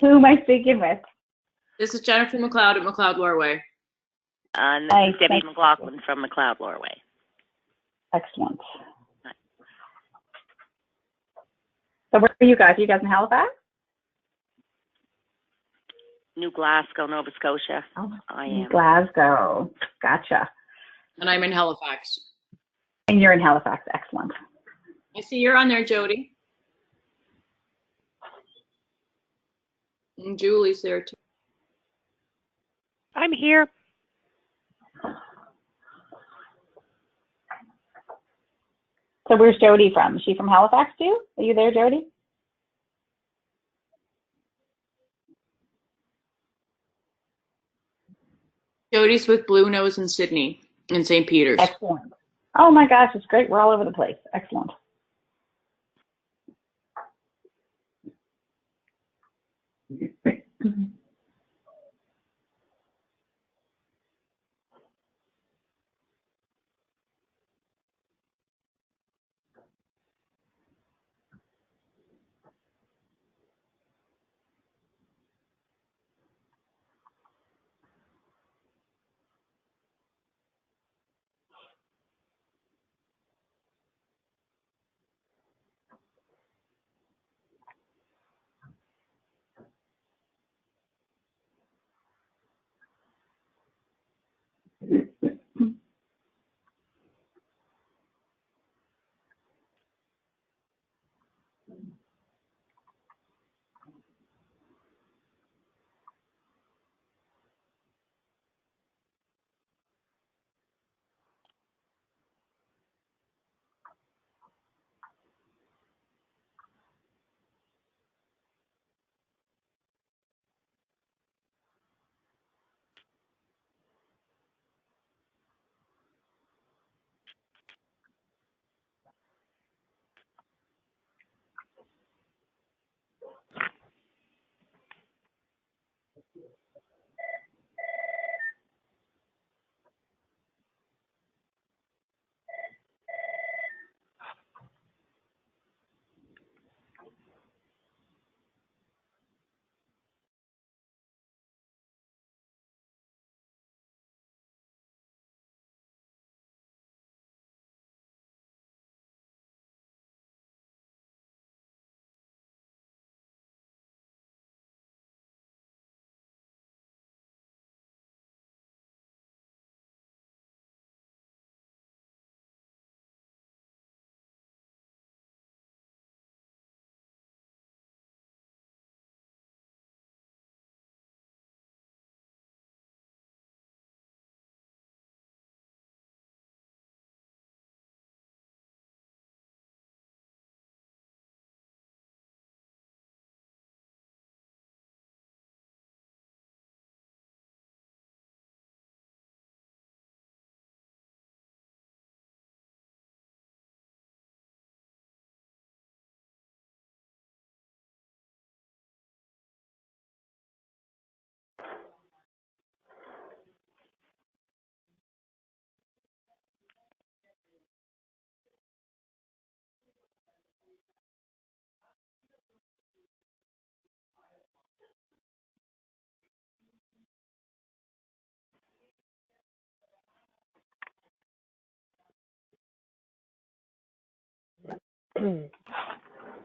Who am I speaking with? This is Jennifer McLeod at McLeod Lorway. And Hi, this is Debbie thanks. McLaughlin from McLeod Lorway. Excellent. So where are you guys? Are you guys in Halifax? New Glasgow, Nova Scotia. Oh, I am. Glasgow. Gotcha. And I'm in Halifax. And you're in Halifax. Excellent. I see you're on there, Jody. And Julie's there too. I'm here. So where's Jody from? Is she from Halifax too? Are you there, Jody? Jody's with Blue Nose in Sydney in St. Peter's. Excellent. Oh my gosh, it's great. We're all over the place. Excellent.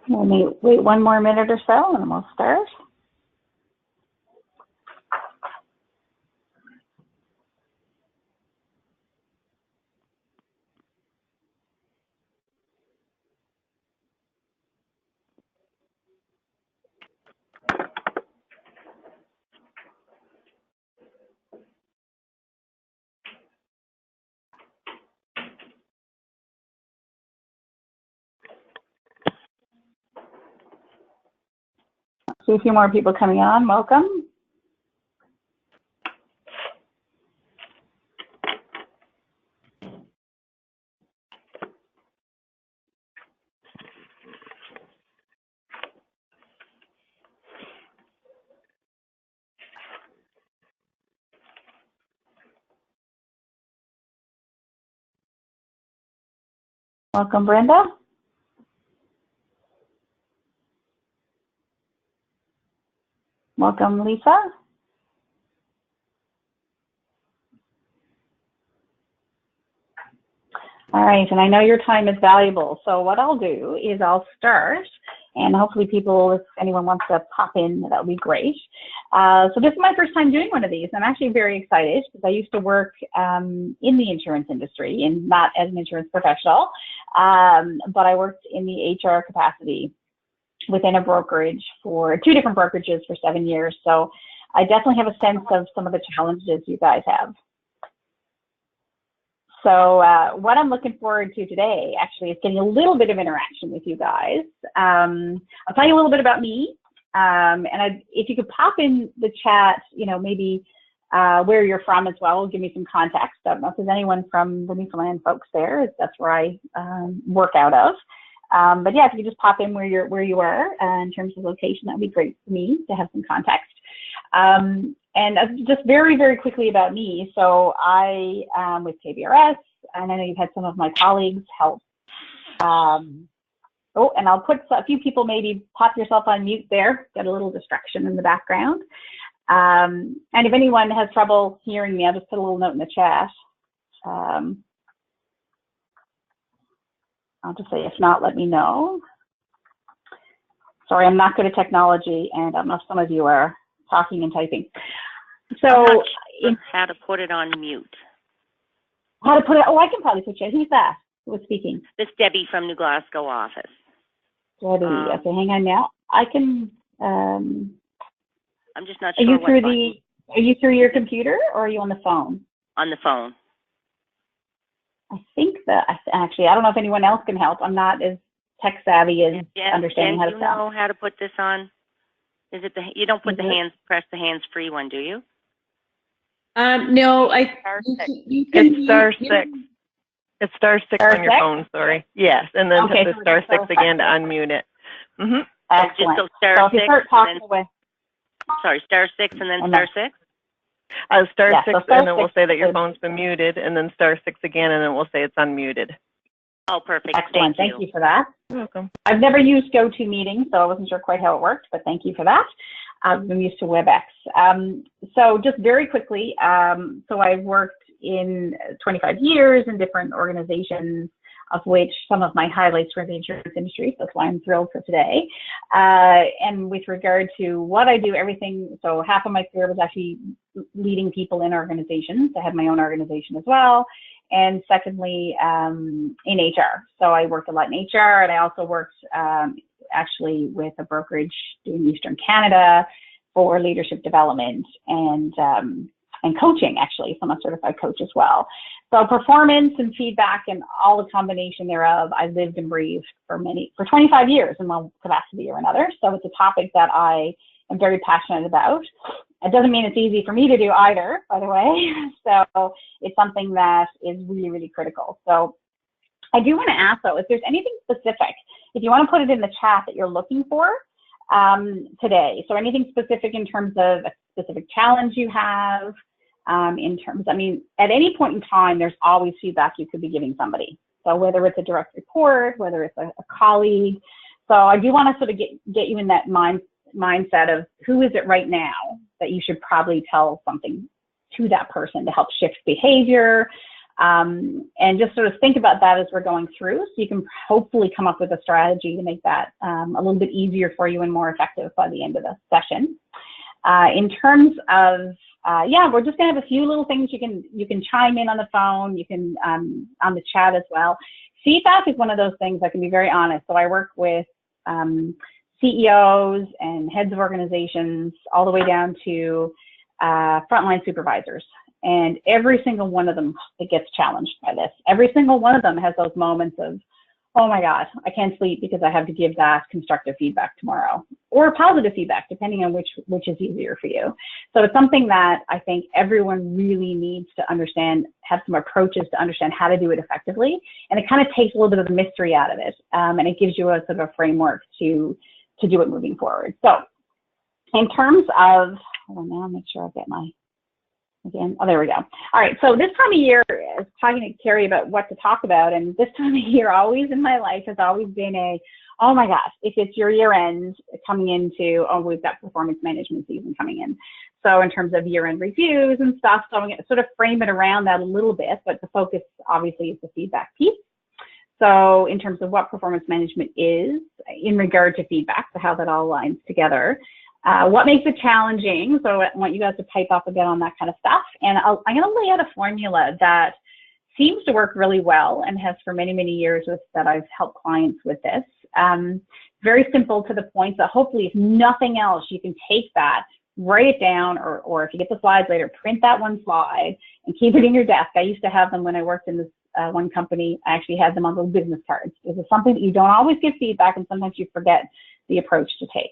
We'll wait one more minute or so and we'll start. See a few more people coming on. Welcome. Welcome, Brenda. Welcome, Lisa. All right, and I know your time is valuable, so what I'll do is I'll start, and hopefully people, if anyone wants to pop in, that would be great. So this is my first time doing one of these. I'm actually very excited because I used to work in the insurance industry, and not as an insurance professional, but I worked in the HR capacity within a brokerage for 2 different brokerages for 7 years. So I definitely have a sense of some of the challenges you guys have. So what I'm looking forward to today actually is getting a little bit of interaction with you guys. I'll tell you a little bit about me. If you could pop in the chat, you know, maybe where you're from as well, give me some context. I don't know if there's anyone from the Newfoundland folks there. That's where I work out of. But yeah, if you could just pop in where you are in terms of location, that'd be great for me to have some context. And just very, very quickly about me. So I am with KBRS, and I know you've had some of my colleagues help. And I'll put a few people, maybe pop yourself on mute there, get a little distraction in the background. And if anyone has trouble hearing me, I'll just put a little note in the chat. I'll just say, if not, let me know. Sorry, I'm not good at technology, and I don't know if some of you are talking and typing. So I'm not sure how to put it on mute. How to put it? Oh, I can probably put you. Who's that? Who was speaking? This is Debbie from New Glasgow office. Debbie. Okay, hang on now. I can. I'm just not Are sure. Are you through your computer or are you on the phone? On the phone. I think that actually, I don't know if anyone else can help. I'm not as tech savvy as understanding how to do you know how to put this on? Is it you don't put press the hands free one, do you? No, you can. It's star 6. It's star 6 on your phone, sorry. Yes, and then hit the star 6 again to unmute it. Excellent. Just go star so if 6. You start talking away. Sorry, star 6 and then star 6? Star Yeah, 6, so and then we'll say that your phone's been muted, and then star 6 again, and then we'll say it's unmuted. Oh, perfect. Excellent. Thank you for that. You're welcome. I've never used GoToMeeting, so I wasn't sure quite how it worked, but thank you for that. I'm used to WebEx. So just very quickly, so I've worked in 25 years in different organizations, of which some of my highlights were the insurance industry. So that's why I'm thrilled for today. And with regard to what I do, everything, so half of my career was actually leading people in organizations. I had my own organization as well. And secondly, in HR. So I worked a lot in HR, and I also worked actually with a brokerage in Eastern Canada for leadership development and coaching, actually. So I'm a certified coach as well. So performance and feedback and all the combination thereof, I lived and breathed for 25 years in one capacity or another. So it's a topic that I am very passionate about. It doesn't mean it's easy for me to do either, by the way. So it's something that is really, really critical. So I do want to ask, though, if there's anything specific, if you want to put it in the chat that you're looking for today. So anything specific in terms of a specific challenge you have, in terms, I mean, at any point in time, there's always feedback you could be giving somebody. So whether it's a direct report, whether it's a colleague. So I do want to sort of get you in that mindset of who is it right now that you should probably tell something to that person to help shift behavior, and just sort of think about that as we're going through, so you can hopefully come up with a strategy to make that a little bit easier for you and more effective by the end of the session. In terms of yeah, we're just gonna have a few little things you can chime in on the phone, you can on the chat as well. Feedback is one of those things that can be very honest. So I work with CEOs and heads of organizations all the way down to frontline supervisors. And every single one of them gets challenged by this. Every single one of them has those moments of, oh my God, I can't sleep because I have to give that constructive feedback tomorrow, or positive feedback, depending on which is easier for you. So it's something that I think everyone really needs to understand, have some approaches to understand how to do it effectively. And it kind of takes a little bit of the mystery out of it. And it gives you a sort of a framework to do it moving forward. So in terms of, hold on now, make sure I get my, again, oh, there we go. All right, so this time of year, I was talking to Carrie about what to talk about, and this time of year always in my life has always been oh my gosh, if it's your year end coming into, oh, we've got performance management season coming in. So in terms of year end reviews and stuff, so I'm going to sort of frame it around that a little bit, but the focus obviously is the feedback piece. So in terms of what performance management is in regard to feedback, so how that all aligns together, what makes it challenging. So I want you guys to pipe up a bit on that kind of stuff. And I'm going to lay out a formula that seems to work really well and has for many, many years that I've helped clients with this. Very simple to the point that hopefully if nothing else, you can take that, write it down, or if you get the slides later, print that one slide and keep it in your desk. I used to have them when I worked in this one company. I actually had them on little business cards. This is something that you don't always give feedback, and sometimes you forget the approach to take.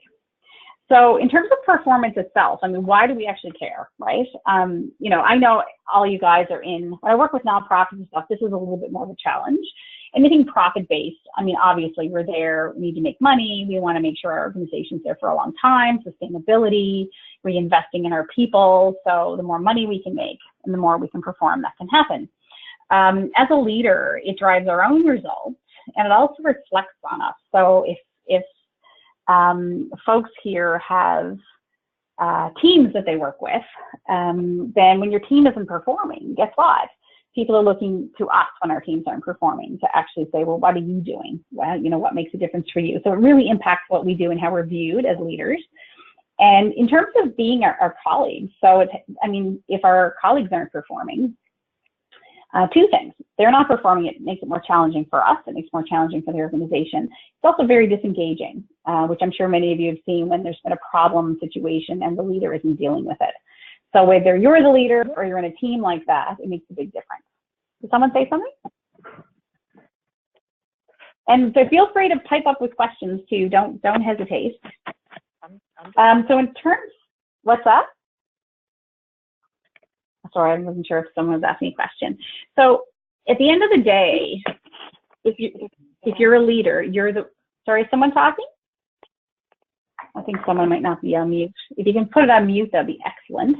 So in terms of performance itself, I mean, why do we actually care, right? You know, I know all you guys are in, when I work with nonprofits and stuff, this is a little bit more of a challenge. Anything profit-based, I mean, obviously we're there, we need to make money, we want to make sure our organization's there for a long time, sustainability, reinvesting in our people, so the more money we can make and the more we can perform, that can happen. As a leader, it drives our own results, and it also reflects on us. So if folks here have teams that they work with, then when your team isn't performing, guess what? People are looking to us when our teams aren't performing to actually say, well, what are you doing? Well, you know, what makes a difference for you? So it really impacts what we do and how we're viewed as leaders. And in terms of being our colleagues, so I mean, if our colleagues aren't performing, two things. They're not performing, it makes it more challenging for us, it makes it more challenging for the organization. It's also very disengaging, which I'm sure many of you have seen when there's been a problem situation and the leader isn't dealing with it. So whether you're the leader or you're in a team like that, it makes a big difference. Did someone say something? And so feel free to pipe up with questions too, don't hesitate. So in terms, what's that? Sorry, I wasn't sure if someone was asking a question. So at the end of the day, if you're a leader, sorry, is someone talking? I think someone might not be on mute. If you can put it on mute, that'd be excellent.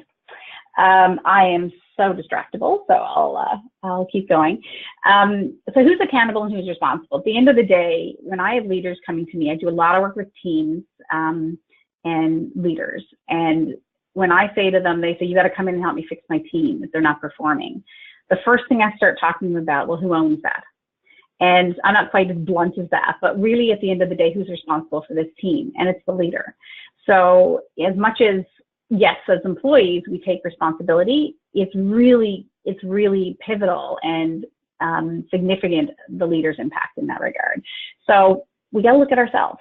I am so distractible, so I'll keep going. So who's accountable and who's responsible? At the end of the day, when I have leaders coming to me, I do a lot of work with teams and leaders. And when I say to them, they say, you got to come in and help me fix my team if they're not performing. The first thing I start talking about, well, who owns that? And I'm not quite as blunt as that, but really at the end of the day, who's responsible for this team? And it's the leader. So as much as, yes, as employees, we take responsibility, it's really pivotal and significant, the leader's impact in that regard. So we got to look at ourselves.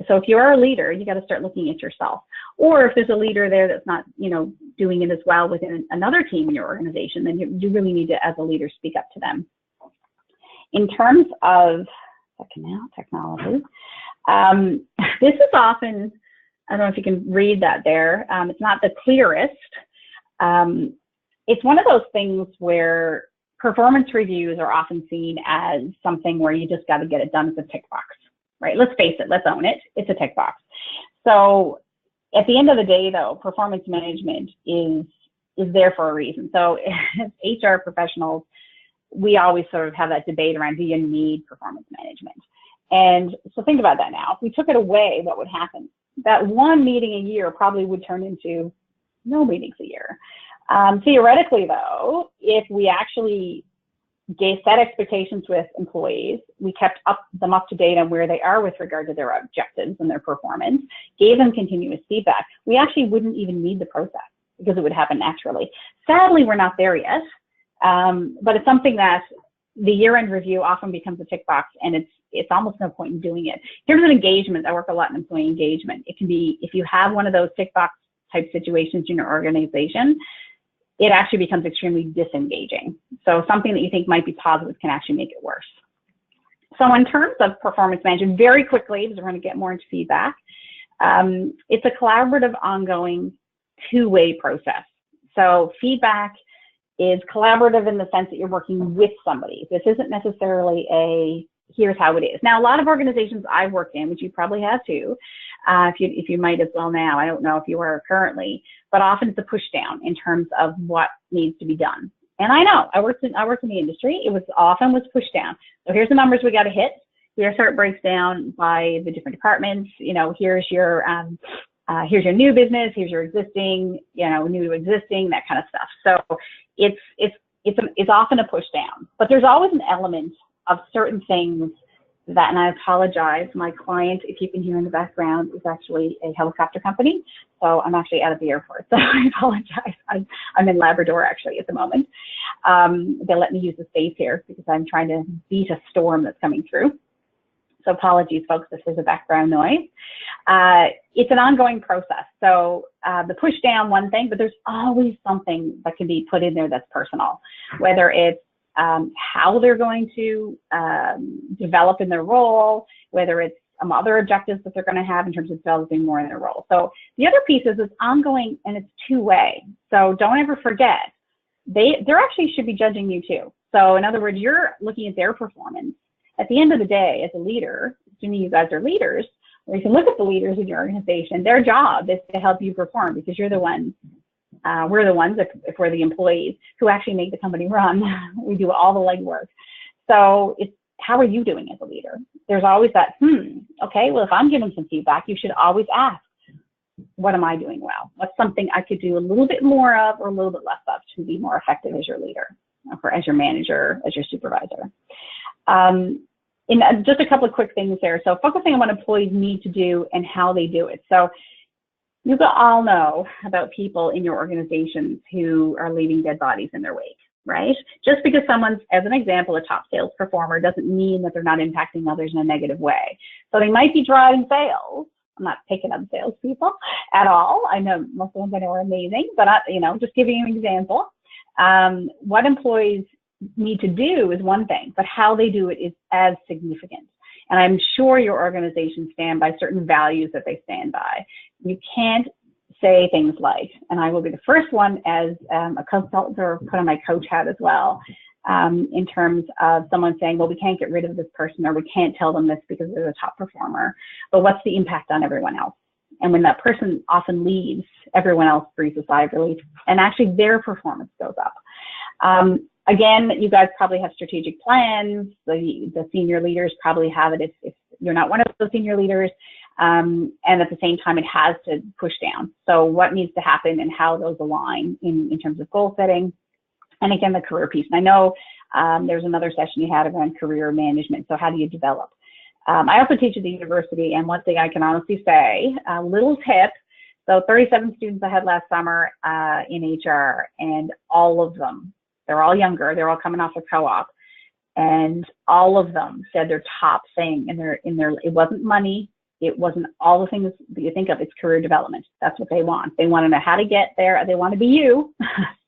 So if you're a leader, you got to start looking at yourself. Or if there's a leader there that's not, you know, doing it as well within another team in your organization, then you really need to, as a leader, speak up to them. In terms of technology, this is often, I don't know if you can read that there. It's not the clearest. It's one of those things where performance reviews are often seen as something where you just got to get it done as a tick box, right? Let's face it, let's own it. It's a tick box. So at the end of the day, though, performance management is there for a reason. So as HR professionals, we always sort of have that debate around, do you need performance management? And so think about that now. If we took it away, what would happen? That one meeting a year probably would turn into no meetings a year. Theoretically, though, if we actually set expectations with employees, we kept them up to date on where they are with regard to their objectives and their performance, gave them continuous feedback, we actually wouldn't even need the process because it would happen naturally. Sadly, we're not there yet, but it's something that the year-end review often becomes a tick box, and it's almost no point in doing it. In terms of engagement, I work a lot in employee engagement. It can be, if you have one of those tick box type situations in your organization, it actually becomes extremely disengaging. So something that you think might be positive can actually make it worse. So in terms of performance management, very quickly, because we're going to get more into feedback, it's a collaborative, ongoing, two-way process. So feedback is collaborative in the sense that you're working with somebody. This isn't necessarily a, here's how it is. Now, a lot of organizations I've worked in, which you probably have too, if you might as well now, I don't know if you are currently, but often it's a push down in terms of what needs to be done. And I know, I worked in the industry, it was often pushed down. So here's the numbers we got to hit. Here's how it breaks down by the different departments. You know, here's your new business, here's your existing, you know, new to existing, that kind of stuff. So it's often a push down, but there's always an element of certain things that, and I apologize, my client, if you can hear in the background, is actually a helicopter company. So I'm actually out of the airport, so I apologize. I'm in Labrador actually at the moment. They let me use the space here because I'm trying to beat a storm that's coming through. So apologies, folks, if there's a background noise. It's an ongoing process. So the push down, one thing, but there's always something that can be put in there that's personal, whether it's how they're going to develop in their role, whether it's other objectives that they're going to have in terms of developing more in their role. So the other piece is it's ongoing and it's two-way. So don't ever forget, they actually should be judging you too. So in other words, you're looking at their performance. At the end of the day, as a leader, assuming you guys are leaders, or you can look at the leaders in your organization, their job is to help you perform because you're the ones. We're the ones, if we're the employees, who actually make the company run. We do all the legwork. So it's how are you doing as a leader? There's always that, okay, well, if I'm giving some feedback, you should always ask, what am I doing well? What's something I could do a little bit more of or a little bit less of to be more effective as your leader, or as your manager, as your supervisor? Just a couple of quick things there. So focusing on what employees need to do and how they do it. So you all know about people in your organizations who are leaving dead bodies in their wake, right? Just because someone's, as an example, a top sales performer doesn't mean that they're not impacting others in a negative way. So they might be driving sales. I'm not picking up salespeople at all. I know most of them I know are amazing, but just giving you an example. What employees need to do is one thing, but how they do it is as significant. And I'm sure your organization stand by certain values that they stand by. You can't say things like, and I will be the first one as a consultant or put on my coach hat as well, in terms of someone saying, well, we can't get rid of this person or we can't tell them this because they're a top performer, but what's the impact on everyone else? And when that person often leaves, everyone else breathes a sigh of relief and actually their performance goes up. Again, you guys probably have strategic plans. The senior leaders probably have it if you're not one of those senior leaders. And at the same time, it has to push down. So what needs to happen and how those align in terms of goal setting. And again, the career piece. And I know there's another session you had around career management. So how do you develop? I also teach at the university. And one thing I can honestly say, a little tip. So 37 students I had last summer in HR, and all of them, they're all younger, they're all coming off a co-op, and all of them said their top thing in their it wasn't money, it wasn't all the things that you think of, it's career development. That's what they want. They want to know how to get there. They want to be you.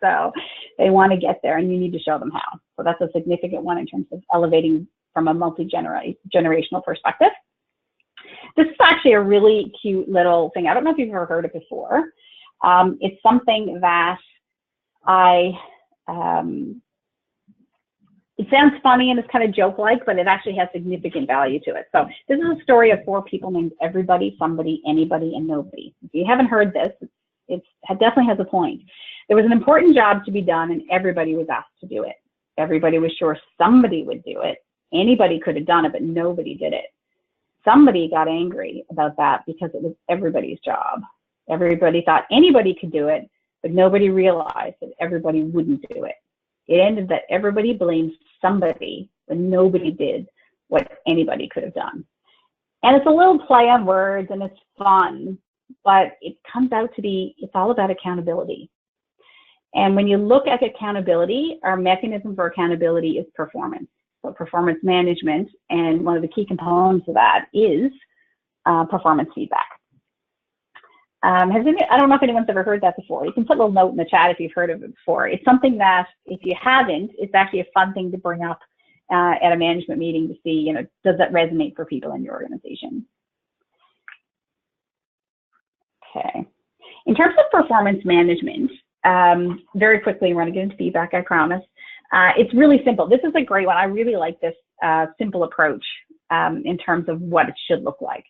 So they want to get there and you need to show them how. So that's a significant one in terms of elevating from a multi-generational perspective. This is actually a really cute little thing. I don't know if you've ever heard it before. It's something that it sounds funny and it's kind of joke-like, but it actually has significant value to it. So this is a story of 4 people named Everybody, Somebody, Anybody, and Nobody. If you haven't heard this, it definitely has a point. There was an important job to be done and everybody was asked to do it. Everybody was sure somebody would do it. Anybody could have done it, but nobody did it. Somebody got angry about that because it was everybody's job. Everybody thought anybody could do it, but nobody realized that everybody wouldn't do it. It ended that everybody blamed somebody, but nobody did what anybody could have done. And it's a little play on words and it's fun, but it comes out to be, it's all about accountability. And when you look at accountability, our mechanism for accountability is performance. So performance management, and one of the key components of that is performance feedback. I don't know if anyone's ever heard that before. You can put a little note in the chat if you've heard of it before. It's something that, if you haven't, it's actually a fun thing to bring up at a management meeting to see, does that resonate for people in your organization? Okay. In terms of performance management, very quickly, we're going to get into feedback, I promise. It's really simple. This is a great one. I really like this simple approach in terms of what it should look like.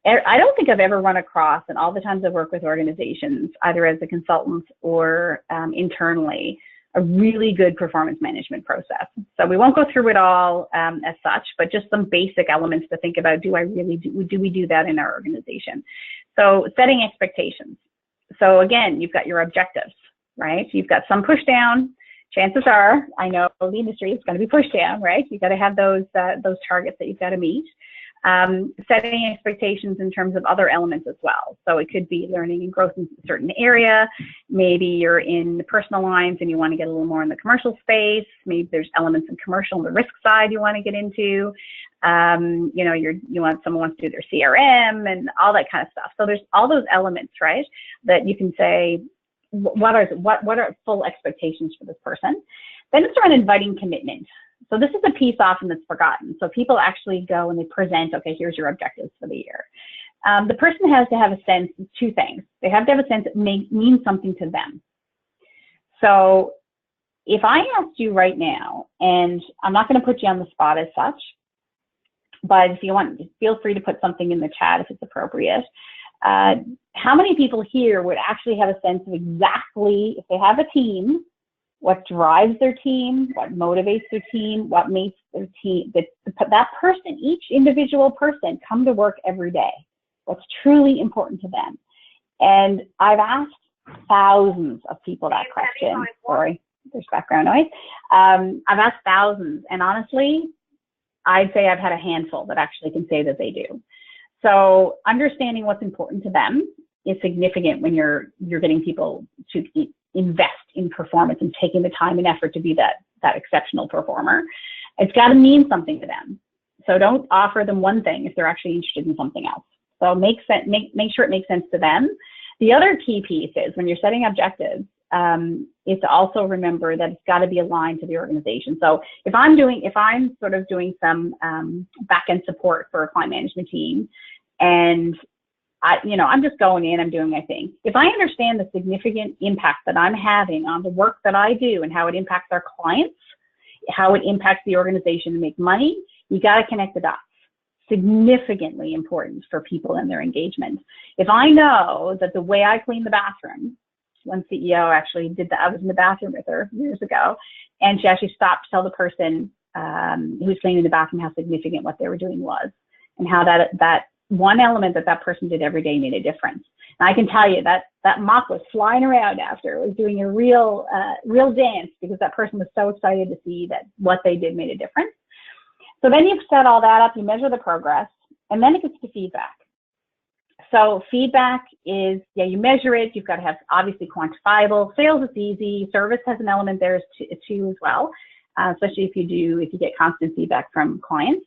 I don't think I've ever run across, and all the times I've worked with organizations, either as a consultant or internally, a really good performance management process. So we won't go through it all as such, but just some basic elements to think about. Do we do that in our organization? So setting expectations. So again, you've got your objectives, right? You've got some push down. Chances are, I know the industry is going to be pushed down, right? You've got to have those targets that you've got to meet. Setting expectations in terms of other elements as well. So it could be learning and growth in a certain area. Maybe you're in the personal lines and you want to get a little more in the commercial space. Maybe there's elements in commercial on the risk side you want to get into. You know, someone wants to do their CRM and all that kind of stuff. So there's all those elements, right? That you can say, what are full expectations for this person? Then it's around inviting commitment. So this is a piece often that's forgotten. So people actually go and they present, okay, here's your objectives for the year. The person has to have a sense of two things. They have to have a sense that means something to them. So if I asked you right now, and I'm not going to put you on the spot as such, but if you want, feel free to put something in the chat if it's appropriate. How many people here would actually have a sense of exactly, if they have a team, what drives their team, what motivates their team, what makes their team, that person, each individual person, come to work every day, what's truly important to them. And I've asked thousands of people that question. Sorry, there's background noise. I've asked thousands, and honestly, I'd say I've had a handful that actually can say that they do. So understanding what's important to them is significant when you're getting people to invest in performance and taking the time and effort to be that exceptional performer. It's got to mean something to them. So don't offer them one thing if they're actually interested in something else. So make sure it makes sense to them. The other key piece is when you're setting objectives, is to also remember that it's got to be aligned to the organization. So if I'm sort of doing some back-end support for a client management team, and I'm just going in, I'm doing my thing. If I understand the significant impact that I'm having on the work that I do and how it impacts our clients, how it impacts the organization to make money, you got to connect the dots. Significantly important for people in their engagement. If I know that the way I clean the bathroom, one CEO actually did that. I was in the bathroom with her years ago, and she actually stopped to tell the person who was cleaning the bathroom how significant what they were doing was, and how that one element that person did every day made a difference. And I can tell you that mop was flying around after. It was doing a real dance because that person was so excited to see that what they did made a difference. So then you've set all that up, you measure the progress, and then it gets to feedback. So feedback is, you measure it. You've got to have obviously quantifiable. Sales is easy. Service has an element there too as well, especially if you get constant feedback from clients.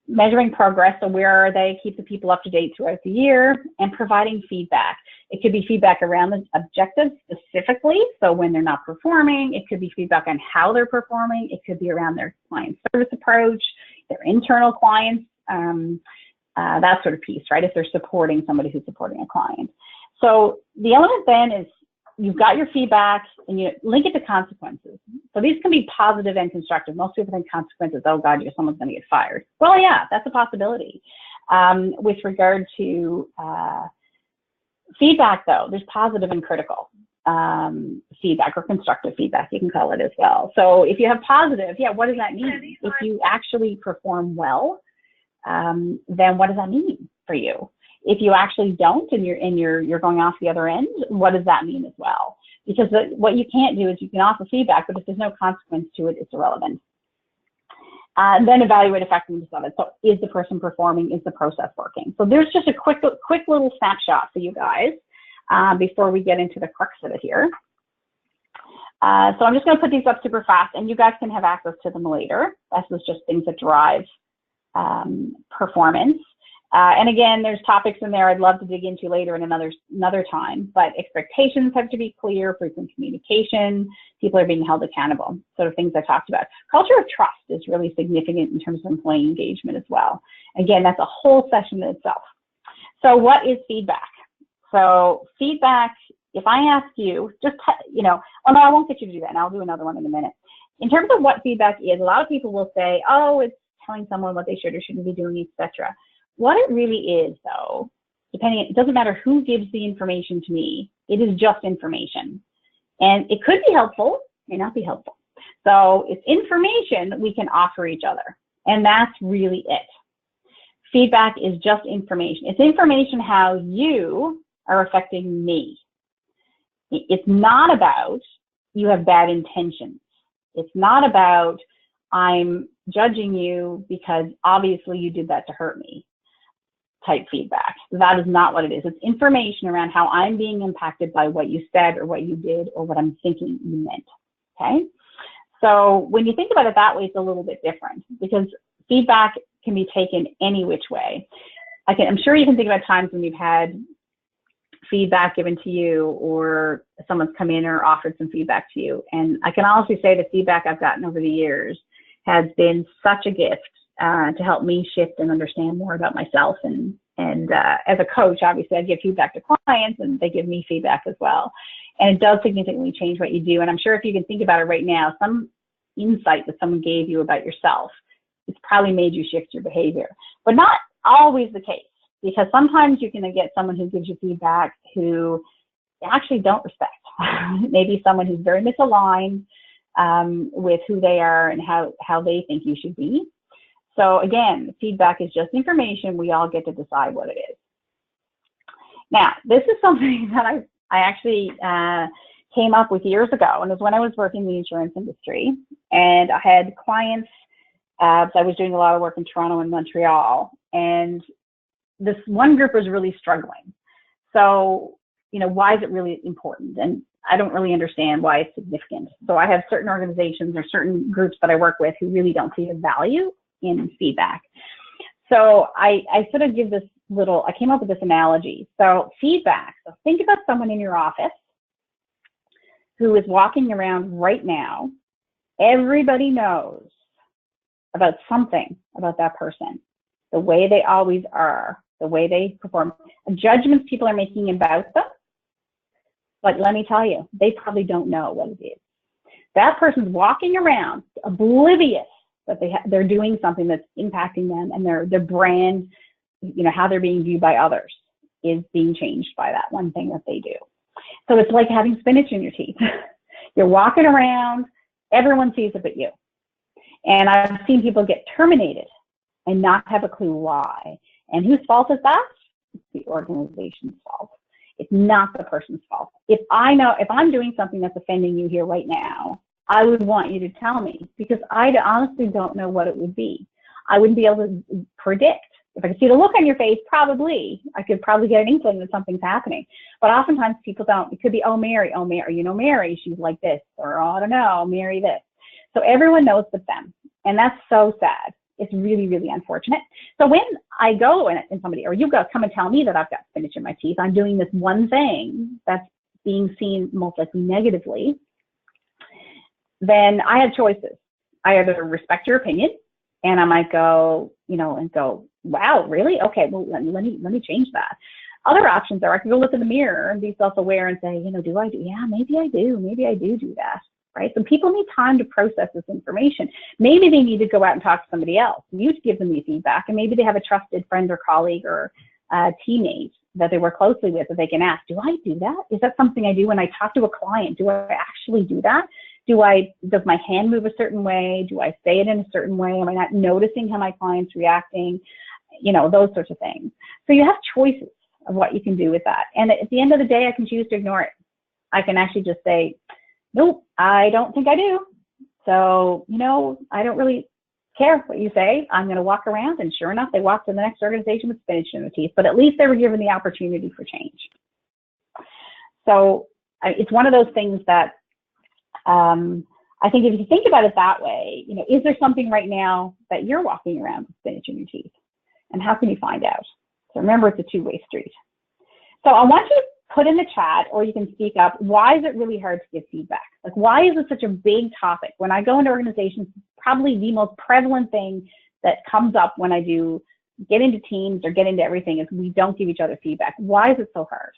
Measuring progress, so where are they, keep the people up to date throughout the year, and providing feedback. It could be feedback around the objectives specifically, so when they're not performing. It could be feedback on how they're performing. It could be around their client service approach, their internal clients, that sort of piece, right, if they're supporting somebody who's supporting a client. So the element then is you've got your feedback and you link it to consequences. So these can be positive and constructive. Most people think consequences, oh God, someone's going to get fired. Well, yeah, that's a possibility. With regard to feedback, though, there's positive and critical feedback, or constructive feedback, you can call it as well. So if you have positive, what does that mean? If you actually perform well, then what does that mean for you? If you actually don't and you're going off the other end, what does that mean as well? Because what you can't do is you can offer feedback, but if there's no consequence to it, it's irrelevant. Then evaluate effectiveness of it. So is the person performing? Is the process working? So there's just a quick little snapshot for you guys before we get into the crux of it here. So I'm just going to put these up super fast, and you guys can have access to them later. This is just things that drive performance. And again, there's topics in there I'd love to dig into later in another time, but expectations have to be clear, frequent communication, people are being held accountable, sort of things I talked about. Culture of trust is really significant in terms of employee engagement as well. Again, that's a whole session in itself. So what is feedback? So feedback, if I ask you, no, I won't get you to do that, and I'll do another one in a minute. In terms of what feedback is, a lot of people will say, oh, it's telling someone what they should or shouldn't be doing, etc. What it really is, though, it doesn't matter who gives the information to me, it is just information. And it could be helpful, may not be helpful. So it's information we can offer each other. And that's really it. Feedback is just information. It's information how you are affecting me. It's not about you have bad intentions. It's not about I'm judging you because obviously you did that to hurt me type feedback. That is not what it is. It's information around how I'm being impacted by what you said or what you did or what I'm thinking you meant, okay? So when you think about it that way, it's a little bit different because feedback can be taken any which way. I'm sure you can think about times when you've had feedback given to you or someone's come in or offered some feedback to you. And I can honestly say the feedback I've gotten over the years has been such a gift to help me shift and understand more about myself. And as a coach, obviously I give feedback to clients and they give me feedback as well. And it does significantly change what you do. And I'm sure if you can think about it right now, some insight that someone gave you about yourself, it's probably made you shift your behavior, but not always the case, because sometimes you can get someone who gives you feedback who you actually don't respect. Maybe someone who's very misaligned with who they are and how they think you should be. So again, feedback is just information. We all get to decide what it is. Now, this is something that I actually came up with years ago, and it was when I was working in the insurance industry, and I had clients. So I was doing a lot of work in Toronto and Montreal, and this one group was really struggling. So, why is it really important? And I don't really understand why it's significant. So I have certain organizations or certain groups that I work with who really don't see the value in feedback. So I sort of give this I came up with this analogy. So feedback, so think about someone in your office who is walking around right now. Everybody knows about something about that person, the way they always are, the way they perform, judgments people are making about them. But let me tell you, they probably don't know what it is. That person's walking around oblivious that they're doing something that's impacting them, and their brand, how they're being viewed by others is being changed by that one thing that they do. So it's like having spinach in your teeth. You're walking around, everyone sees it but you. And I've seen people get terminated and not have a clue why. And whose fault is that? It's the organization's fault. It's not the person's fault. If I'm doing something that's offending you here right now, I would want you to tell me, because I honestly don't know what it would be. I wouldn't be able to predict. If I could see the look on your face, I could probably get an inkling that something's happening. But oftentimes people don't. It could be, oh, Mary, Mary, she's like this, or oh, I don't know, Mary this. So everyone knows but them. And that's so sad. It's really, really unfortunate. So when I go and somebody, or you come and tell me that I've got spinach in my teeth, I'm doing this one thing that's being seen most likely negatively, then I have choices. I either respect your opinion, and I might go, wow, really? Okay, well, let me change that. Other options are I can go look in the mirror and be self-aware and say, do I do? Yeah, maybe I do. Maybe I do that. Right? So people need time to process this information. Maybe they need to go out and talk to somebody else. You give them the feedback, and maybe they have a trusted friend or colleague or teammate that they work closely with that they can ask, do I do that? Is that something I do when I talk to a client? Do I actually do that? Does my hand move a certain way? Do I say it in a certain way? Am I not noticing how my client's reacting? Those sorts of things. So you have choices of what you can do with that. And at the end of the day, I can choose to ignore it. I can actually just say, nope, I don't think I do. So, I don't really care what you say. I'm going to walk around, and sure enough, they walked to the next organization with spinach in their teeth, but at least they were given the opportunity for change. So it's one of those things that I think if you think about it that way, is there something right now that you're walking around with spinach in your teeth? And how can you find out? So remember, it's a two-way street. So I want you to put in the chat, or you can speak up, why is it really hard to give feedback? Like, why is it such a big topic? When I go into organizations, probably the most prevalent thing that comes up when I do get into teams or get into everything is we don't give each other feedback. Why is it so hard?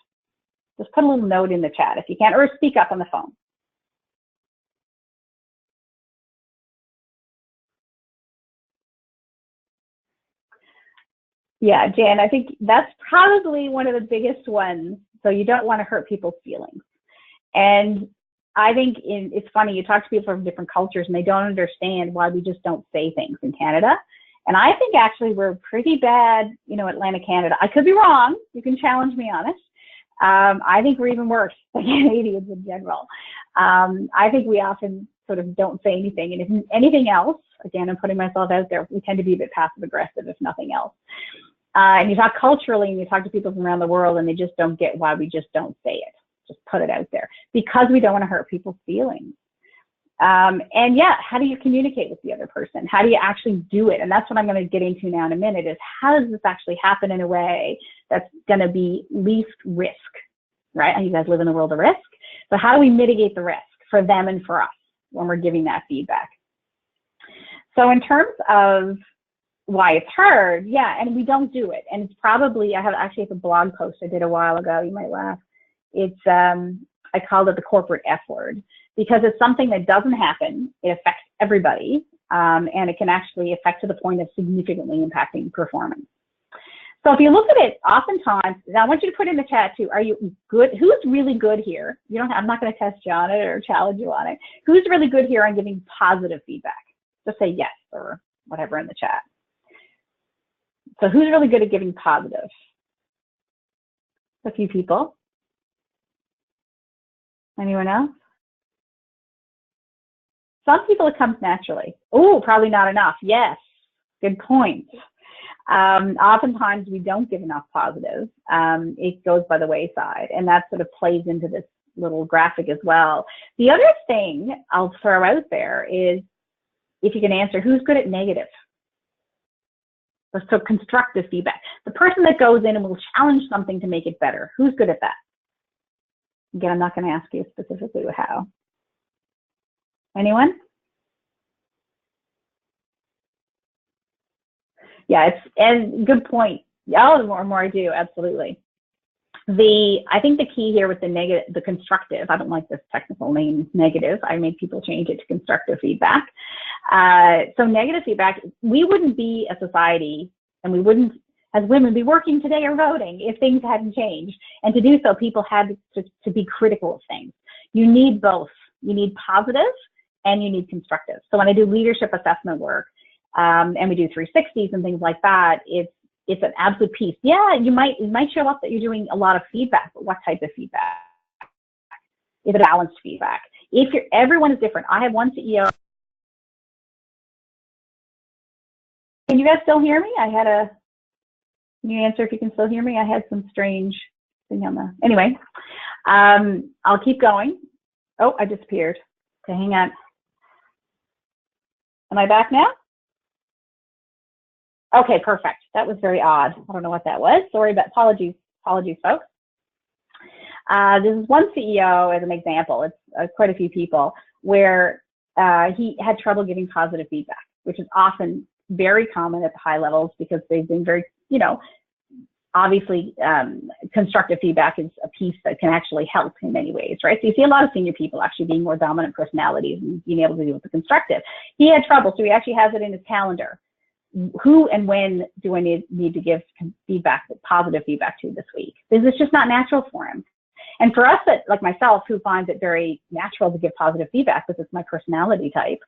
Just put a little note in the chat if you can, or speak up on the phone. Yeah, Jan, I think that's probably one of the biggest ones. So you don't want to hurt people's feelings. And I think it's funny, you talk to people from different cultures and they don't understand why we just don't say things in Canada. And I think actually we're pretty bad, you know, Atlantic Canada. I could be wrong. You can challenge me on it. I think we're even worse than Canadians in general. I think we often sort of don't say anything. And if anything else, again, I'm putting myself out there, we tend to be a bit passive aggressive, if nothing else. And you talk culturally and you talk to people from around the world and they just don't get why we just don't say it. Just put it out there because we don't want to hurt people's feelings. And yeah, how do you communicate with the other person? How do you actually do it? And that's what I'm going to get into now in a minute is how does this actually happen in a way that's going to be least risk, right? And you guys live in the world of risk. So how do we mitigate the risk for them and for us when we're giving that feedback? So in terms of why it's hard, yeah, and we don't do it. And it's probably, I actually have a blog post I did a while ago, you might laugh. It's, I called it the corporate F word because it's something that doesn't happen. It affects everybody, and it can actually affect to the point of significantly impacting performance. So if you look at it, oftentimes, now I want you to put in the chat too, are you good? Who's really good here? You don't have, I'm not going to test you on it or challenge you on it. Who's really good here on giving positive feedback? Just say yes or whatever in the chat. So who's really good at giving positive? A few people. Anyone else? Some people it comes naturally. Oh, probably not enough. Yes, good point. Oftentimes we don't give enough positive. It goes by the wayside, and that sort of plays into this little graphic as well. The other thing I'll throw out there is if you can answer, who's good at negative? So constructive feedback. The person that goes in and will challenge something to make it better. Who's good at that? Again, I'm not going to ask you specifically how. Anyone? Yeah, and good point. Yeah, the more and more I do, absolutely. I think the key here with the negative, the constructive, I don't like this technical name, negative. I made people change it to constructive feedback. So negative feedback, we wouldn't be a society and we wouldn't, as women, be working today or voting if things hadn't changed. And to do so, people had to be critical of things. You need both. You need positive and you need constructive. So when I do leadership assessment work, and we do 360s and things like that, it's an absolute piece. Yeah, it might show up that you're doing a lot of feedback, but what type of feedback? Is it balanced feedback? Everyone is different. I have one CEO. Can you guys still hear me? Can you answer if you can still hear me? I had some strange thing on the, anyway, I'll keep going. Oh, I disappeared. Okay, hang on. Am I back now? Okay, perfect. That was very odd. I don't know what that was. Sorry, but apologies, folks. This is one CEO as an example. It's quite a few people where he had trouble giving positive feedback, which is often very common at the high levels because they've been very, obviously constructive feedback is a piece that can actually help in many ways, right? So you see a lot of senior people actually being more dominant personalities and being able to deal with the constructive. He had trouble, so he actually has it in his calendar. Who and when do I need to give feedback, positive feedback to this week? Because it's just not natural for him. And for us, like myself, who finds it very natural to give positive feedback because it's my personality type,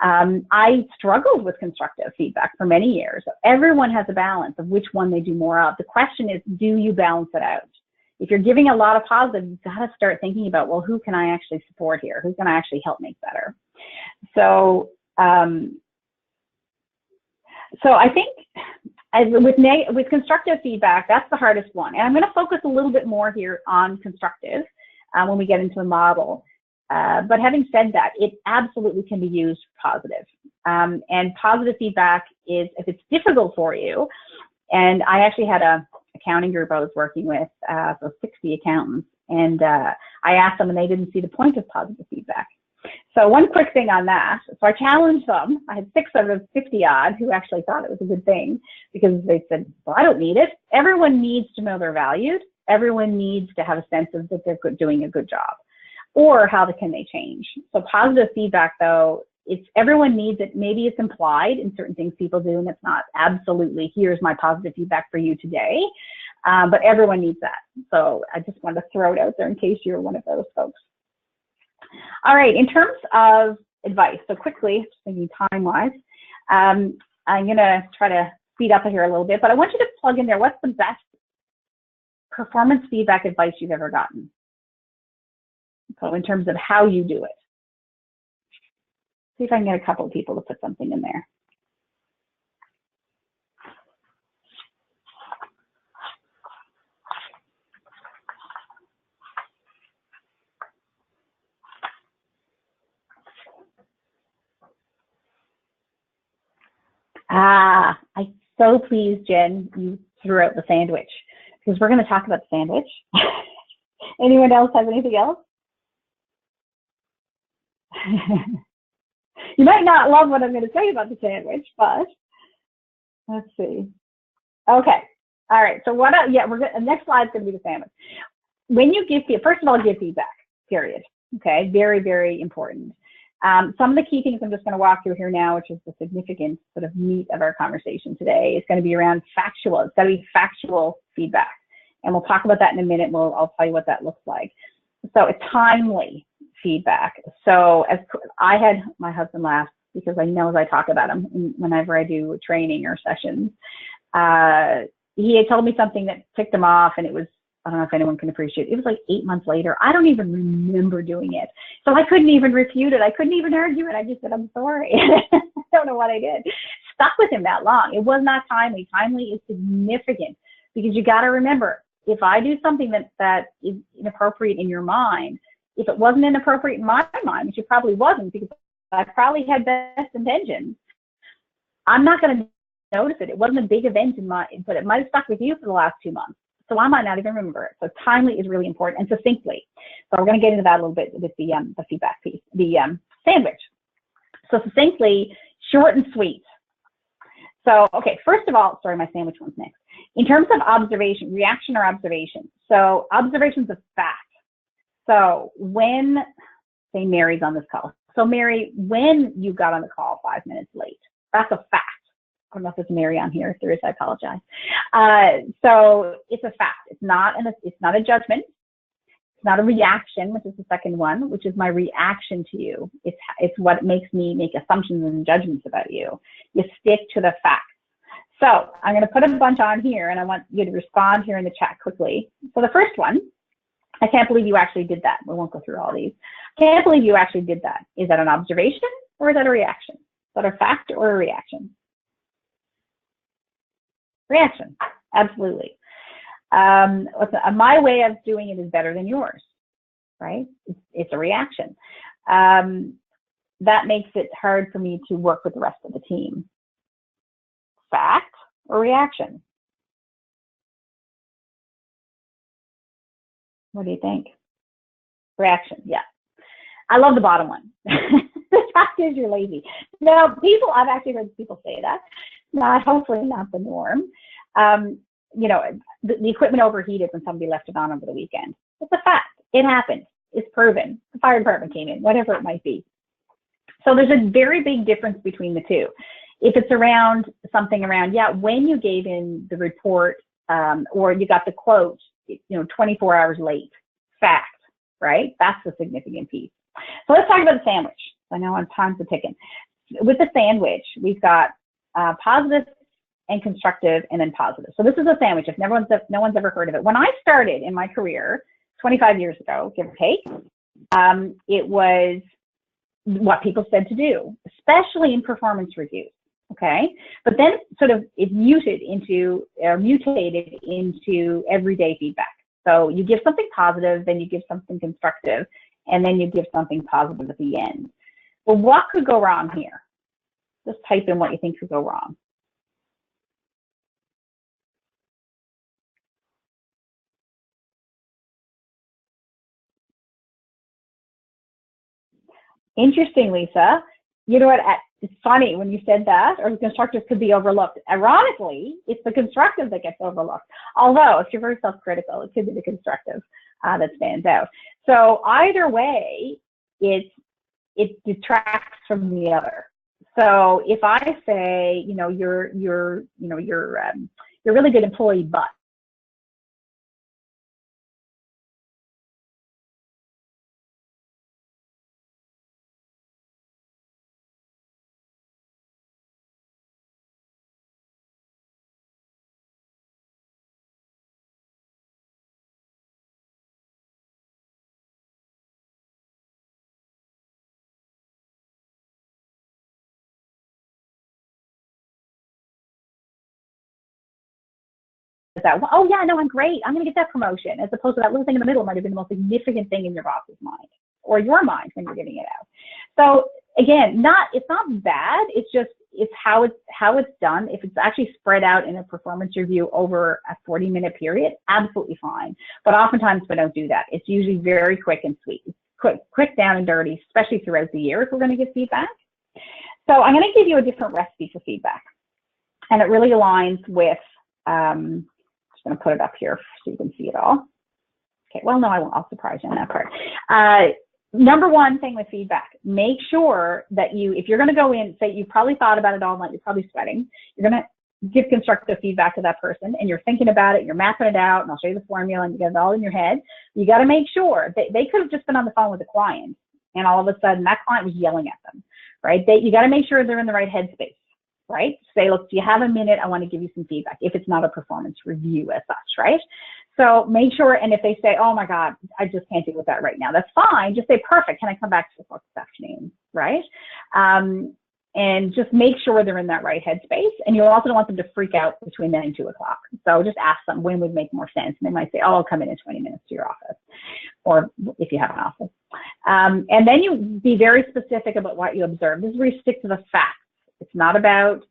I struggled with constructive feedback for many years. Everyone has a balance of which one they do more of. The question is, do you balance it out? If you're giving a lot of positive, you've got to start thinking about, well, who can I actually support here? Who's going to actually help make better? So I think with constructive feedback, that's the hardest one. And I'm going to focus a little bit more here on constructive when we get into the model. But having said that, it absolutely can be used positive. And positive feedback is, if it's difficult for you, and I actually had a accounting group I was working with, so 60 accountants, and I asked them and they didn't see the point of positive feedback. So one quick thing on that. So I challenged them. I had 6 out of 50 odd who actually thought it was a good thing because they said, well, I don't need it. Everyone needs to know they're valued. Everyone needs to have a sense of that they're doing a good job. Or how can they change? So positive feedback, though, everyone needs it. Maybe it's implied in certain things people do, and it's not absolutely, here's my positive feedback for you today. But everyone needs that. So I just wanted to throw it out there in case you're one of those folks. All right, in terms of advice, so quickly, just thinking time-wise, I'm going to try to speed up here a little bit, but I want you to plug in there, what's the best performance feedback advice you've ever gotten? So in terms of how you do it. See if I can get a couple of people to put something in there. I'm so pleased, Jen, you threw out the sandwich, because we're going to talk about the sandwich. Anyone else have anything else? You might not love what I'm going to say about the sandwich, but let's see. Okay. All right. So what? Yeah, the next slide is going to be the sandwich. When you give feedback, first of all, give feedback. Period. Okay. Very, very important. Some of the key things I'm just going to walk through here now, which is the significant sort of meat of our conversation today, is going to be around factual. It's got to be factual feedback, and we'll talk about that in a minute. I'll tell you what that looks like. So it's timely feedback. So as I had my husband laugh, because I know as I talk about him whenever I do training or sessions, he had told me something that ticked him off, and it was, I don't know if anyone can appreciate it. It was like 8 months later. I don't even remember doing it. So I couldn't even refute it. I couldn't even argue it. I just said, I'm sorry. I don't know what I did. Stuck with him that long. It was not timely. Timely is significant, because you got to remember, if I do something that is inappropriate in your mind, if it wasn't inappropriate in my mind, which it probably wasn't, because I probably had best intentions, I'm not going to notice it. It wasn't a big event but it might have stuck with you for the last 2 months. So I might not even remember it. So timely is really important, and succinctly. So we're going to get into that a little bit with the feedback piece, the sandwich. So succinctly, short and sweet. So, okay, first of all, sorry, my sandwich one's next. In terms of observation, reaction or observation. So observation's a fact. So when, say Mary's on this call. So Mary, when you got on the call 5 minutes late, that's a fact. I don't know if there's Mary on here. If there is, I apologize. So it's a fact. It's not a judgment. It's not a reaction, which is the second one, which is my reaction to you. It's what makes me make assumptions and judgments about you. You stick to the facts. So I'm going to put a bunch on here, and I want you to respond here in the chat quickly. So the first one, I can't believe you actually did that. We won't go through all these. Can't believe you actually did that. Is that an observation or is that a reaction? Is that a fact or a reaction? Reaction, absolutely. My way of doing it is better than yours, right? It's a reaction. That makes it hard for me to work with the rest of the team. Fact or reaction? What do you think? Reaction, yeah. I love the bottom one. The fact is you're lazy. Now, I've actually heard people say that. Hopefully not the norm. You know, the equipment overheated when somebody left it on over the weekend. It's a fact. It happened. It's proven. The fire department came in, whatever it might be. So there's a very big difference between the two. If it's around something around, yeah, when you gave in the report or you got the quote, 24 hours late, fact, right? That's the significant piece. So let's talk about the sandwich. I know on time's a ticking. With the sandwich, we've got positive and constructive, and then positive. So this is a sandwich. If no one's ever heard of it. When I started in my career 25 years ago, give or take, it was what people said to do, especially in performance reviews. Okay, but then sort of it mutated into everyday feedback. So you give something positive, then you give something constructive, and then you give something positive at the end. Well, what could go wrong here? Just type in what you think could go wrong. Interesting, Lisa. You know what? It's funny when you said that, or the constructive could be overlooked. Ironically, it's the constructive that gets overlooked. Although, if you're very self-critical, it could be the constructive that stands out. So either way, it detracts from the other. So if I say, you're a really good employee, but that, oh yeah, no, I'm great, I'm going to get that promotion, as opposed to that little thing in the middle might have been the most significant thing in your boss's mind or your mind when you're giving it out. So again, it's not bad. It's how it's done. If it's actually spread out in a performance review over a 40-minute period, absolutely fine. But oftentimes we don't do that. It's usually very quick and sweet. Quick down and dirty, especially throughout the year if we're going to give feedback. So I'm going to give you a different recipe for feedback. And it really aligns with, I'm just going to put it up here so you can see it all. Okay, well, no, I won't. I'll surprise you on that part. Number one thing with feedback, make sure that if you're going to go in, say you probably thought about it all night, you're probably sweating, you're going to give constructive feedback to that person and you're thinking about it, you're mapping it out, and I'll show you the formula and you get it all in your head. You got to make sure that they could have just been on the phone with a client and all of a sudden that client was yelling at them, right? You got to make sure they're in the right headspace, right? Say, look, do you have a minute? I want to give you some feedback if it's not a performance review as such, right? So make sure, and if they say, oh my God, I just can't deal with that right now, that's fine. Just say, perfect, can I come back to this afternoon, right? And just make sure they're in that right headspace. And you also don't want them to freak out between then and 2 o'clock. So just ask them when would make more sense. And they might say, oh, I'll come in 20 minutes to your office, or if you have an office. And then you be very specific about what you observe. This is where you stick to the facts. It's not about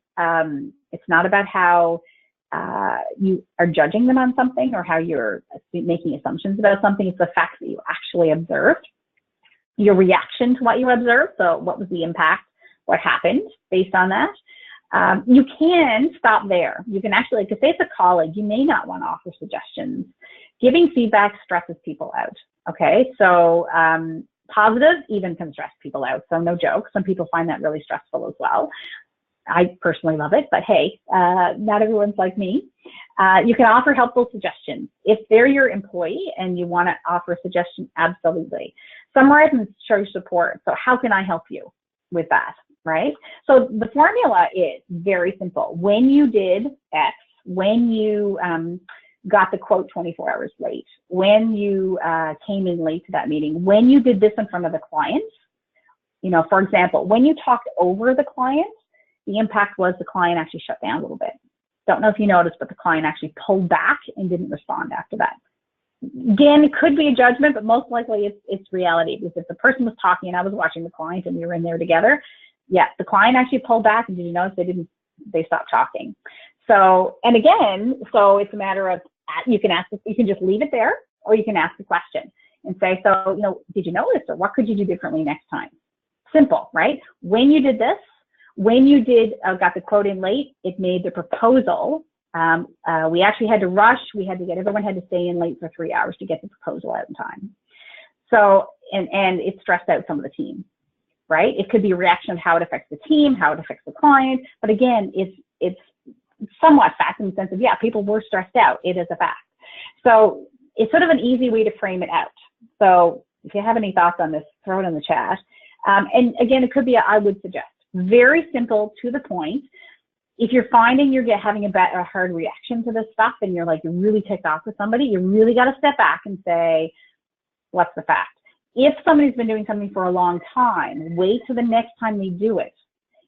how you are judging them on something or how you're making assumptions about something. It's the facts that you actually observed, your reaction to what you observed. So what was the impact? What happened based on that? You can stop there. You can actually, like, say it's a colleague, you may not want to offer suggestions. Giving feedback stresses people out. Okay, so positive even can stress people out. So no joke. Some people find that really stressful as well. I personally love it, but hey, not everyone's like me. You can offer helpful suggestions. If they're your employee and you want to offer a suggestion, absolutely. Summarize and show support. So how can I help you with that, right? So the formula is very simple. When you did X, when you got the quote 24 hours late, when you came in late to that meeting, when you did this in front of the client, for example, when you talked over the client, the impact was the client actually shut down a little bit. Don't know if you noticed, but the client actually pulled back and didn't respond after that. Again, it could be a judgment, but most likely it's reality, because if the person was talking and I was watching the client and we were in there together, yeah, the client actually pulled back, and did you notice they stopped talking? So, and again, so it's a matter of, you can just leave it there, or you can ask a question and say, so, did you notice, or what could you do differently next time? Simple, right? When you did this, when you got the quote in late, it made the proposal. We actually had to rush. Everyone had to stay in late for 3 hours to get the proposal out in time. So, and it stressed out some of the team, right? It could be a reaction of how it affects the team, how it affects the client. But again, it's somewhat fact in the sense of, yeah, people were stressed out. It is a fact. So it's sort of an easy way to frame it out. So if you have any thoughts on this, throw it in the chat. And again, it could be I would suggest. Very simple, to the point. If you're finding you're having a hard reaction to this stuff and you're really ticked off with somebody, you really got to step back and say, what's the fact? If somebody's been doing something for a long time, wait till the next time they do it.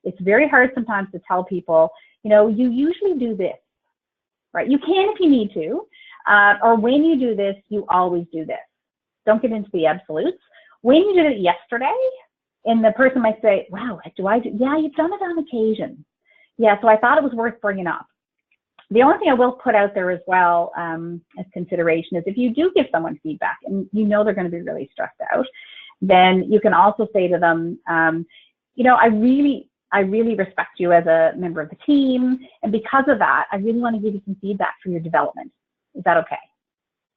It's very hard sometimes to tell people, you usually do this, right? You can if you need to, or when you do this, you always do this. Don't get into the absolutes. When you did it yesterday, and the person might say, wow, yeah, you've done it on occasion. Yeah, so I thought it was worth bringing up. The only thing I will put out there as well as consideration is if you do give someone feedback and they're going to be really stressed out, then you can also say to them, I really respect you as a member of the team, and because of that, I really want to give you some feedback for your development. Is that okay?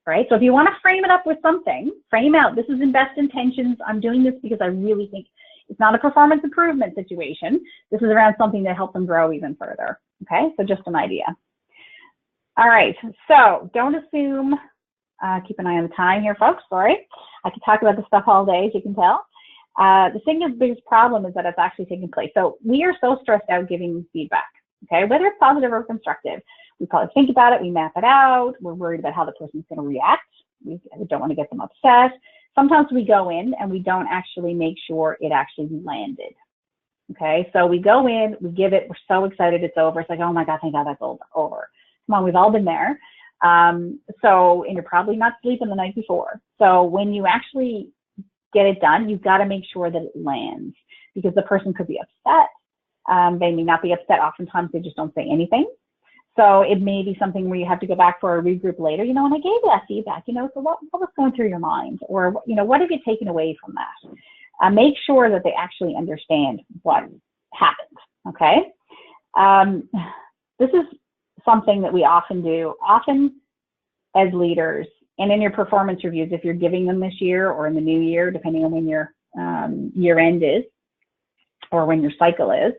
Right? So if you want to frame it up with something, frame out, this is in best intentions. I'm doing this because I really think it's not a performance improvement situation. This is around something to help them grow even further. Okay? So just an idea. All right. So don't assume, keep an eye on the time here, folks. Sorry. I could talk about this stuff all day, as you can tell. The biggest problem is that it's actually taking place. So we are so stressed out giving feedback. Okay? Whether it's positive or constructive. We probably think about it, we map it out, we're worried about how the person's going to react, we don't want to get them upset. Sometimes we go in and we don't actually make sure it actually landed. Okay, so we go in, we give it, we're so excited it's over. It's like, oh my God, thank God that's over. Come on, we've all been there. And you're probably not sleeping the night before. So when you actually get it done, you've got to make sure that it lands, because the person could be upset. They may not be upset. Oftentimes they just don't say anything. So it may be something where you have to go back for a regroup later, and I gave you that feedback, so what was going through your mind? Or, what have you taken away from that? Make sure that they actually understand what happened, okay? This is something that we often do, as leaders, and in your performance reviews, if you're giving them this year or in the new year, depending on when your year end is or when your cycle is.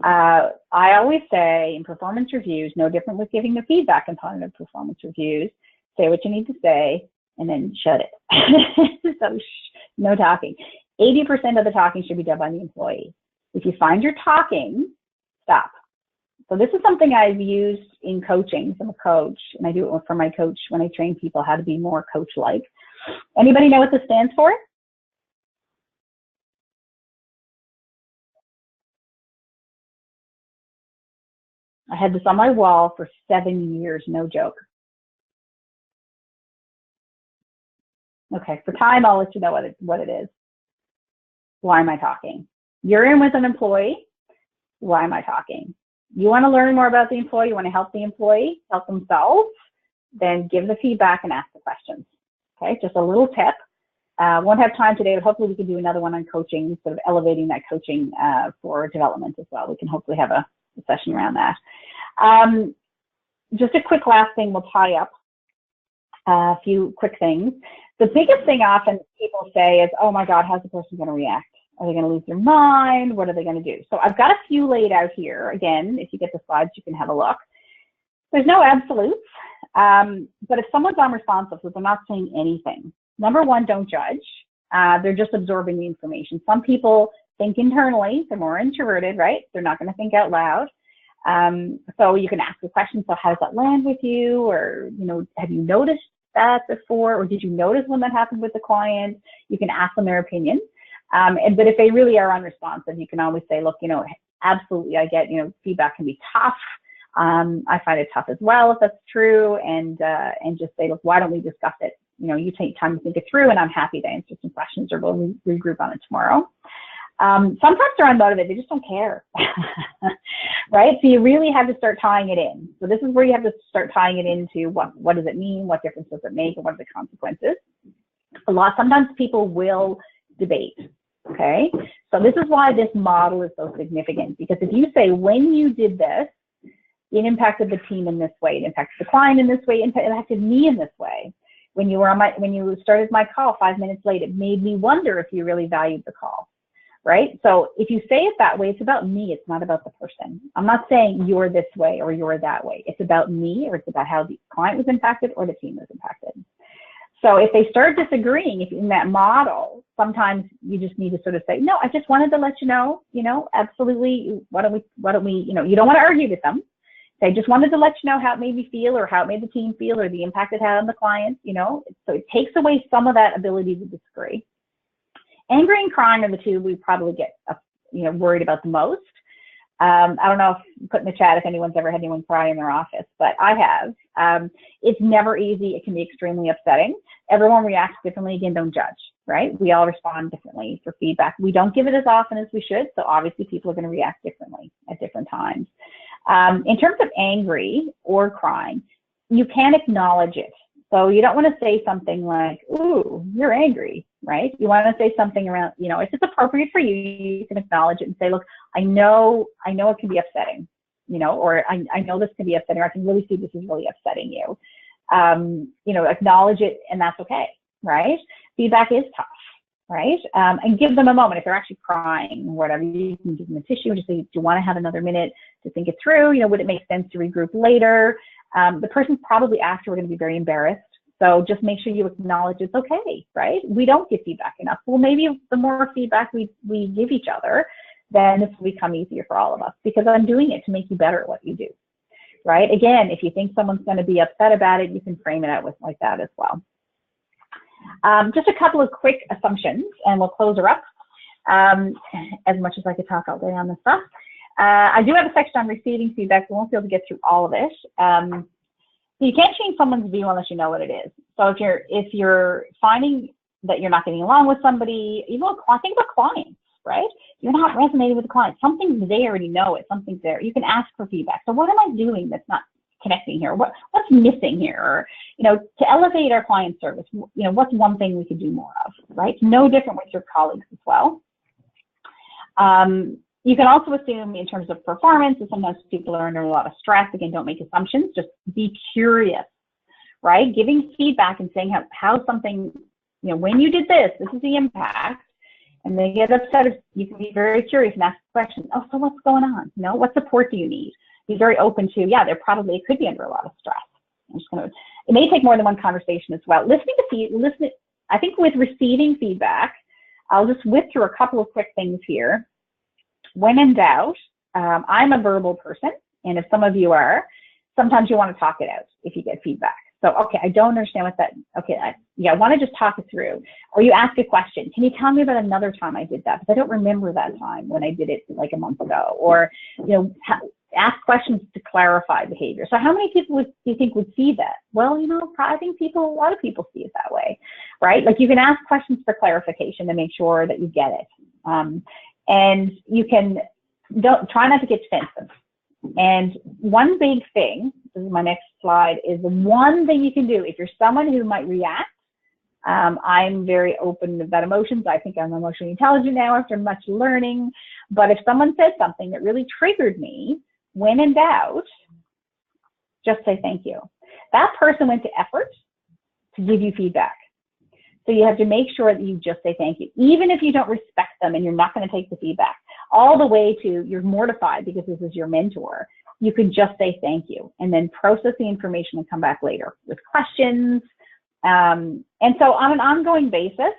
I always say in performance reviews, no different with giving the feedback component of performance reviews, say what you need to say and then shut it. So no talking. 80% of the talking should be done by the employee. If you find you're talking, stop. So this is something I've used in coaching. I'm a coach, and I do it for my coach when I train people how to be more coach-like. Anybody know what this stands for? I had this on my wall for 7 years, no joke. Okay, for time, I'll let you know what it is. Why am I talking? You're in with an employee. Why am I talking? You want to learn more about the employee, you want to help the employee, help themselves, then give the feedback and ask the questions. Okay, just a little tip. Won't have time today, but hopefully we can do another one on coaching, sort of elevating that coaching for development as well. We can hopefully have a session around that. Just a quick last thing, we'll tie up a few quick things. The biggest thing often people say is, oh my God, how's the person going to react? Are they going to lose their mind? What are they going to do? So I've got a few laid out here. Again, if you get the slides, you can have a look. There's no absolutes, but if someone's unresponsive, so they're not saying anything, number one, don't judge. They're just absorbing the information. Some people think internally, they're more introverted, right? They're not going to think out loud. So you can ask the question, so how does that land with you? Or, have you noticed that before? Or did you notice when that happened with the client? You can ask them their opinion. But if they really are unresponsive, you can always say, look, absolutely, I get, feedback can be tough. I find it tough as well, if that's true. And just say, look, why don't we discuss it? You take time to think it through, and I'm happy to answer some questions, or we'll regroup on it tomorrow. Sometimes they're unmotivated, they just don't care, right? So you really have to start tying it in. So this is where you have to start tying it into what does it mean? What difference does it make? And what are the consequences? Sometimes people will debate, okay? So this is why this model is so significant, because if you say, when you did this, it impacted the team in this way, it impacted the client in this way, it impacted me in this way. When you started my call 5 minutes late, it made me wonder if you really valued the call, right? So if you say it that way, it's about me, it's not about the person. I'm not saying you're this way or you're that way. It's about me, or it's about how the client was impacted or the team was impacted. So if they start disagreeing, if in that model, sometimes you just need to sort of say, no, I just wanted to let you know, absolutely, why don't we, you don't want to argue with them. Say, just wanted to let you know how it made me feel, or how it made the team feel, or the impact it had on the client, So it takes away some of that ability to disagree. Angry and crying are the two we probably get, worried about the most. I don't know if put in the chat if anyone's ever had anyone cry in their office, but I have. It's never easy. It can be extremely upsetting. Everyone reacts differently. Again, don't judge, right? We all respond differently for feedback. We don't give it as often as we should, so obviously people are going to react differently at different times. In terms of angry or crying, you can acknowledge it. So you don't want to say something like, ooh, you're angry, right? You want to say something around, if it's appropriate for you, you can acknowledge it and say, look, I know it can be upsetting, or I know this can be upsetting, or I can really see this is really upsetting you. Acknowledge it, and that's okay, right? Feedback is tough, right? And give them a moment. If they're actually crying or whatever, you can give them a tissue and just say, do you want to have another minute to think it through? Would it make sense to regroup later? The person's probably after going to be very embarrassed. So just make sure you acknowledge it's okay, right? We don't give feedback enough. Well, maybe the more feedback we give each other, then this will become easier for all of us, because I'm doing it to make you better at what you do, right? Again, if you think someone's going to be upset about it, you can frame it out like that as well. Just a couple of quick assumptions, and we'll close her up, as much as I could talk all day on this stuff. I do have a section on receiving feedback, so we won't be able to get through all of it. So you can't change someone's view unless you know what it is. So if you're finding that you're not getting along with somebody, even I think about clients, right? You're not resonating with the client. Something's there and you know it. Something's there. You can ask for feedback. So what am I doing that's not connecting here? What's missing here? Or, to elevate our client service, what's one thing we could do more of, right? It's no different with your colleagues as well. You can also assume in terms of performance, and sometimes people are under a lot of stress. Again, don't make assumptions, just be curious, right? Giving feedback and saying how something, when you did this is the impact, and they get upset. You can be very curious and ask questions. Oh, so what's going on? What support do you need? Be very open to, it could be under a lot of stress. It may take more than one conversation as well. Listening, I think with receiving feedback, I'll just whip through a couple of quick things here. When in doubt, I'm a verbal person, and if some of you are, sometimes you want to talk it out if you get feedback. So, okay, I don't understand what that, okay, I want to just talk it through. Or you ask a question, can you tell me about another time I did that? Because I don't remember that time when I did it like a month ago. Or, ask questions to clarify behavior. So how many people do you think would see that? Well, I think a lot of people see it that way, right? Like you can ask questions for clarification to make sure that you get it. And you can try not to get defensive. And one big thing, this is my next slide, is the one thing you can do if you're someone who might react. I'm very open about emotions. I think I'm emotionally intelligent now after much learning. But if someone said something that really triggered me, when in doubt, just say thank you. That person went to effort to give you feedback. So you have to make sure that you just say thank you, even if you don't respect them and you're not going to take the feedback, all the way to you're mortified because this is your mentor. You can just say thank you and then process the information and come back later with questions. And so on an ongoing basis,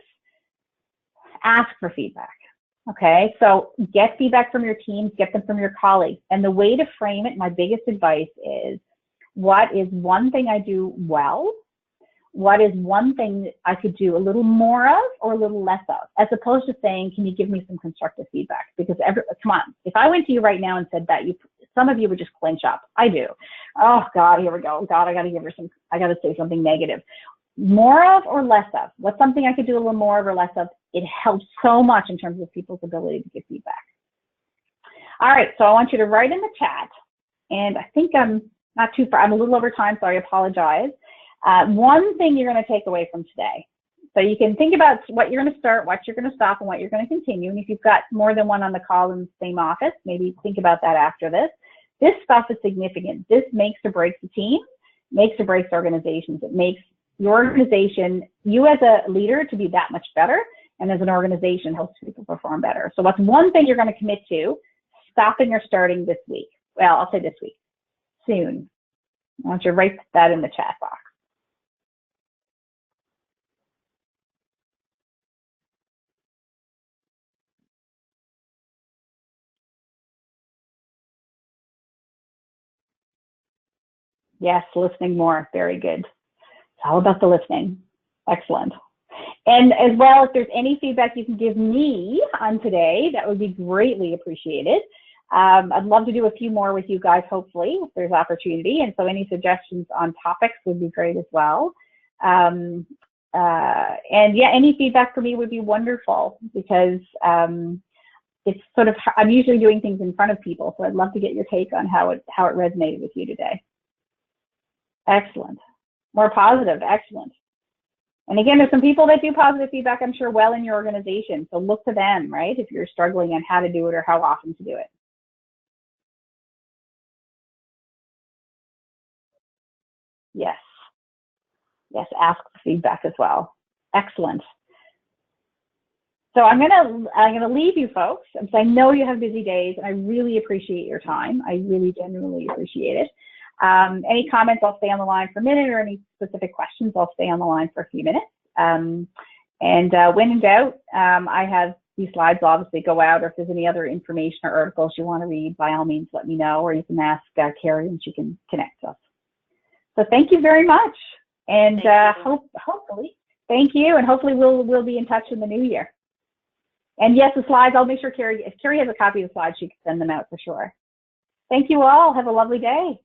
ask for feedback. Okay, so get feedback from your teams, get them from your colleagues. And the way to frame it, my biggest advice is, what is one thing I do well? What is one thing that I could do a little more of or a little less of? As opposed to saying, can you give me some constructive feedback? Because come on, if I went to you right now and said that, some of you would just clench up. I do. Oh God, here we go. God, I got to say something negative. More of or less of? What's something I could do a little more of or less of? It helps so much in terms of people's ability to give feedback. All right, so I want you to write in the chat, and I think I'm not too far. I'm a little over time, so I apologize. One thing you're going to take away from today. So you can think about what you're going to start, what you're going to stop, and what you're going to continue. And if you've got more than one on the call in the same office, maybe think about that after this. This stuff is significant. This makes or breaks the team, makes or breaks organizations. It makes your organization, you as a leader, to be that much better, and as an organization helps people perform better. So what's one thing you're going to commit to stopping or starting this week? Well, I'll say this week, soon. I want you to write that in the chat box. Yes, listening more, very good. It's all about the listening. Excellent. And as well, if there's any feedback you can give me on today, that would be greatly appreciated. I'd love to do a few more with you guys, hopefully, if there's opportunity. And so any suggestions on topics would be great as well. And yeah, any feedback for me would be wonderful, because it's sort of, I'm usually doing things in front of people. So I'd love to get your take on how it resonated with you today. Excellent. More positive. Excellent. And again, there's some people that do positive feedback, I'm sure, well in your organization. So look to them, right, if you're struggling on how to do it or how often to do it. Yes. Yes, ask for feedback as well. Excellent. So I'm gonna leave you folks, because I know you have busy days, and I really appreciate your time. I really genuinely appreciate it. Any comments, I'll stay on the line for a minute, or any specific questions, I'll stay on the line for a few minutes. And when in doubt, I have these slides obviously go out, or if there's any other information or articles you want to read, by all means, let me know, or you can ask Carrie and she can connect us. So thank you very much. And hopefully, thank you, and hopefully we'll be in touch in the new year. And yes, the slides, I'll make sure if Carrie has a copy of the slides, she can send them out for sure. Thank you all. Have a lovely day.